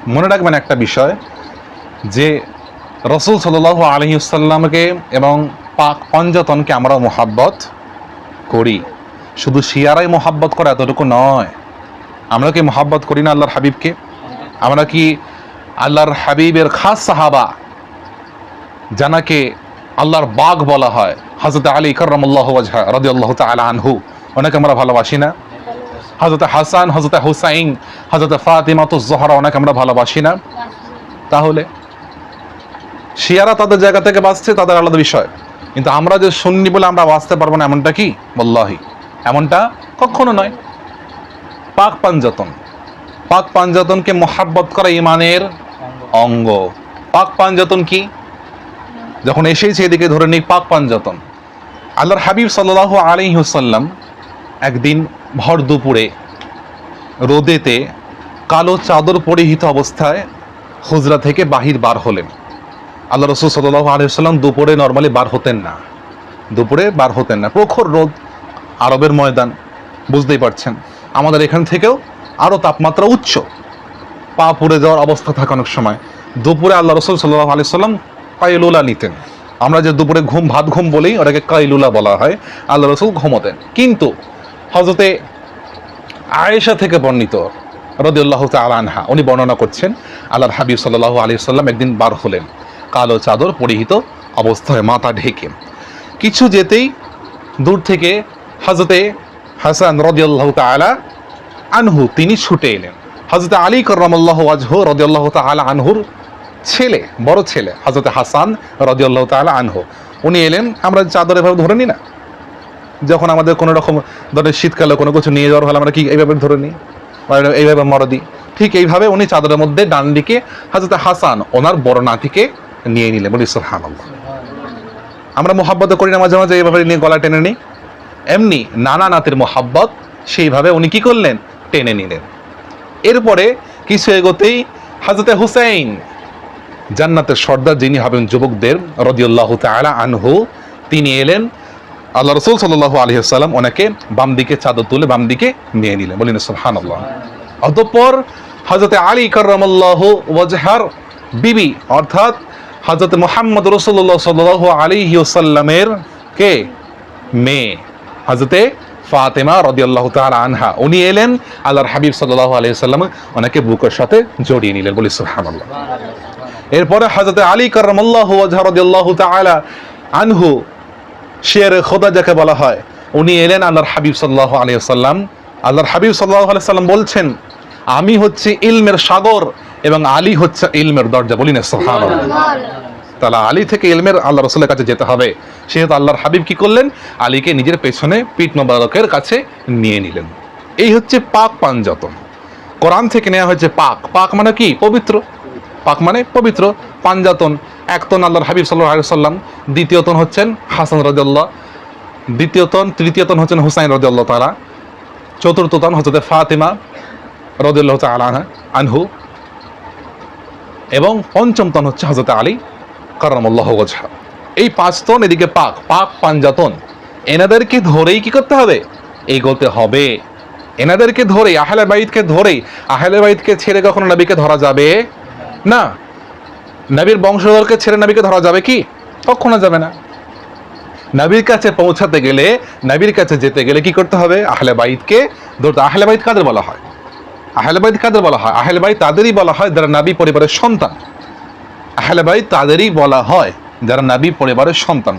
মনে রাখবেন একটা বিষয়, যে রসুল সাল্লাল্লাহু আলাইহি ওয়াসাল্লামকে এবং পাক পঞ্জতনকে আমরা মোহাব্বত করি। শুধু শিয়ারাই মোহাব্বত করে এতটুকু নয়, আমরা কি মোহাব্বত করি না আল্লাহর হাবিবকে? আমরা কি আল্লাহর হাবিবের খাস সাহাবা, জানাকে আল্লাহর বাগ বলা হয়, হযরত আলী কাররামাল্লাহু ওয়াজহা রাদিয়াল্লাহু তাআলা আনহু, ওনাকে আমরা ভালোবাসি না? হযরত হাসান, হযরত হুসাইন, হযরত ফাতিমাতুজ জোহরা, ওনাকে আমরা ভালোবাসি না? তাহলে শিয়ারা তাদের জায়গা থেকে বাঁচছে, তাদের আলাদা বিষয়, কিন্তু আমরা যে সুন্নি বলে আমরা বাঁচতে পারবো না এমনটা কি? ওয়াল্লাহি এমনটা কখনো নয়। পাক পাঞ্জাতন, পাক পাঞ্জাতনকে মোহাব্বত করা ইমানের অঙ্গ। পাক পাঞ্জাতন কি? যখন এসেছে এদিকে ধরে নেই পাক পাঞ্জাতন। আল্লাহর হাবিব সাল্লাল্লাহু আলাইহি ওয়াসাল্লাম একদিন ভর দুপুরে রোদেতে কালো চাদর পরিহিত অবস্থায় হুজরা থেকে বার হলেন। আল্লাহ রাসূল সাল্লাল্লাহু আলাইহি ওয়াসাল্লাম দুপুরে নরমালি বার হতেন না, দুপুরে বার হতেন না। প্রখর রোদ, আরবের ময়দান, বুঝতেই পারছেন। আমাদের এখান থেকেও আরও তাপমাত্রা উচ্চ, পা পুড়ে যাওয়ার অবস্থা থাকে অনেক সময়। দুপুরে আল্লাহ রাসূল সাল্লাল্লাহু আলাইহি ওয়াসাল্লাম কাইলুলা নিতেন। আমরা যে দুপুরে ভাত ঘুম বলি, ওটাকে কাইলুলা বলা হয়। আল্লাহ রাসূল ঘুমোতেন। কিন্তু হযরতে আয়েশা থেকে বর্ণিত রাদিয়াল্লাহু তাআলা আনহা, উনি বর্ণনা করছেন আল্লাহর হাবিব সাল্লাল্লাহু আলাইহি ওয়াসাল্লাম একদিন বার হলেন কালো চাদর পরিহিত অবস্থায়, মাথা ঢেকে। কিছু যেতেই দূর থেকে হযরতে হাসান রাদিয়াল্লাহু তাআলা আনহু তিনি ছুটে এলেন। হযরতে আলী কাররামাল্লাহু ওয়াজহু রাদিয়াল্লাহু তাআলা আনহুর ছেলে, বড় ছেলে হযরতে হাসান রাদিয়াল্লাহু তাআলা আনহু, উনি এলেন। আমরা চাদর এভাবে ধরে নিই না, যখন আমাদের কোনো রকম ধরনের শীতকালে কোনো কিছু নিয়ে যাওয়ার হলে আমরা কি এইভাবে ধরে নিই, এইভাবে মর দিই। ঠিক এইভাবে উনি চাদরের মধ্যে ডান দিকে হযরতে হাসান ওনার বড় নাতিকে নিয়ে নিলেন। বলি সুবহানাল্লাহ। আমরা মোহাব্বত করি না মাঝে মাঝে এইভাবে নিয়ে গলা টেনে নিই, এমনি নানা নাতির মোহাব্বত সেইভাবে উনি কি করলেন? টেনে নিলেন। এরপরে কিছু এগোতেই হযরতে হুসাইন, জান্নাতের সর্দার যিনি হবেন যুবকদের, রাদিয়াল্লাহু তাআলা আনহু, তিনি এলেন। আল্লাহ রাসূল সাল্লাল্লাহু আলাইহি ওয়াসাল্লাম ওনাকে বাম দিকে চাদর তুলে বাম দিকে নিয়ে নিলেন। বলেন সুবহানাল্লাহ। অতঃপর হযরতে আলী কাররামাল্লাহু ওয়াজহার বিবি, অর্থাৎ হযরত মুহাম্মদ রাসূলুল্লাহ সাল্লাল্লাহু আলাইহি ওয়াসাল্লামের কে মেয়ে হযরতে ফাতেমা রাদিয়াল্লাহু তাআলা আনহা, উনি এলেন। আল্লাহর হাবিব সাল্লাল্লাহু আলাইহি ওয়াসাল্লাম ওনাকে বুকের সাথে জড়িয়ে নিলেন। বলি সুবহানাল্লাহ। এরপরে হযরতে আলী কাররামাল্লাহু ওয়াজহা রাদিয়াল্লাহু তাআলা আনহু, শের খোদা যাকে বলা হয়, উনি এলেন আল্লাহর হাবিব সাল্লাল্লাহু আলাইহি ওয়াসাল্লাম। আল্লাহর হাবিব সাল্লাল্লাহু আলাইহি ওয়াসাল্লাম বলছেন, আমি হচ্ছে ইলমের সাগর এবং আলী হচ্ছে ইলমের দরজা। বলি না সুবহানাল্লাহ। তাহলে আলী থেকে ইলমের আল্লাহ রাসূলের কাছে যেতে হবে। সেহেতু আল্লাহর হাবিব কি করলেন? আলীকে নিজের পেছনে পিঠ মোবারকের কাছে নিয়ে নিলেন। এই হচ্ছে পাক পাঞ্জাতন। কোরআন থেকে নেওয়া হয়েছে পাক। পাক মানে কি? পবিত্র। পাক মানে পবিত্র। পাঞ্জাতন একতন আল্লাহর হাবিব সাল্লাল্লাহু আলাইহি ওয়াসাল্লাম, দ্বিতীয়তন হচ্ছেন হাসান রাদিয়াল্লাহু, তৃতীয়তন হচ্ছেন হুসাইন রাদিয়াল্লাহু তাআলা, চতুর্থতন হযরতে ফাতিমা রাদিয়াল্লাহু তাআলা আনহু, এবং পঞ্চমতন হচ্ছে হযরতে আলী কাররামাল্লাহু ওয়াজহা। এই পাঁচতন, এদিকে পাক, পাক পাঞ্জাতন। এনাদেরকে ধরেই কি করতে হবে? এগোতে হবে। এনাদেরকে ধরে, আহলে বাইতকে ধরে, আহলে বাইতকে ছেড়ে কখনো নবীকে ধরা যাবে না। নবীর বংশধরকে ছেড়ে নবীকে ধরা যাবে কি? কখনো যাবে না। নবীর কাছে পৌঁছাতে গেলে, নবীর কাছে যেতে গেলে কি করতে হবে? আহলে বাইতকে ধরতে। আহলে বাইত কাদের বলা হয়? আহলে বাইত কাদের বলা হয়? আহলে বাইত তাদেরই বলা হয় যারা নবী পরিবারের সন্তান। আহলে বাইত তাদেরই বলা হয় যারা নবী পরিবারের সন্তান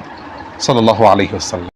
সাল্লাল্লাহু আলাইহি ওয়াসাল্লাম।